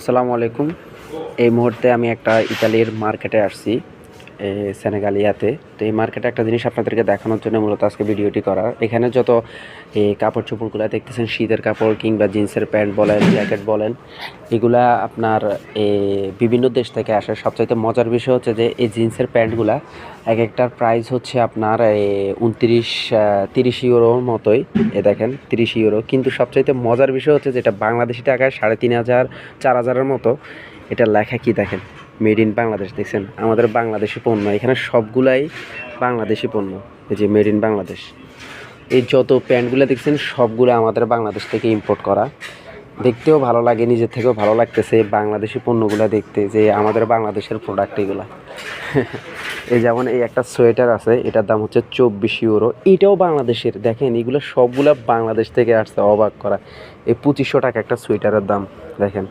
আসসালামু আলাইকুম। এই মুহূর্তে আমি একটা ইতালির মার্কেটে আসছি, সেনেগালিয়াতে। তো এই মার্কেটে একটা জিনিস আপনাদেরকে দেখানোর জন্য মূলত আজকে ভিডিওটি করা। এখানে যত কাপড় চোপড়গুলো দেখতেছেন, শীতের কাপড় কিংবা জিন্সের প্যান্ট বলেন, জ্যাকেট বলেন, এগুলা আপনার বিভিন্ন দেশ থেকে আসে। সবচাইতে মজার বিষয় হচ্ছে যে এই জিন্সের প্যান্টগুলা এক একটার প্রাইস হচ্ছে আপনার 30 ইউরোর মতোই। দেখেন 30 ইউরো, কিন্তু সবচাইতে মজার বিষয় হচ্ছে যেটা বাংলাদেশি টাকায় 3,500 4,000-এর মতো। এটা লেখা কি দেখেন, মেড ইন বাংলাদেশ। দেখছেন আমাদের বাংলাদেশি পণ্য, এখানে সবগুলাই বাংলাদেশি পণ্য। এই যে মেড ইন বাংলাদেশ। এই যত প্যান্টগুলো দেখছেন সবগুলো আমাদের বাংলাদেশ থেকে ইম্পোর্ট করা। দেখতেও ভালো লাগে, নিজের থেকেও ভালো লাগতেছে বাংলাদেশি পণ্যগুলো দেখতে, যে আমাদের বাংলাদেশের প্রোডাক্ট এগুলা। এই যেমন এই একটা সোয়েটার আছে, এটার দাম হচ্ছে 24 ইউরো। এটাও বাংলাদেশের। দেখেন এগুলো সবগুলা বাংলাদেশ থেকে আসছে, অবাক করা। এই 2500 টাকা একটা সোয়েটারের দাম, দেখেন।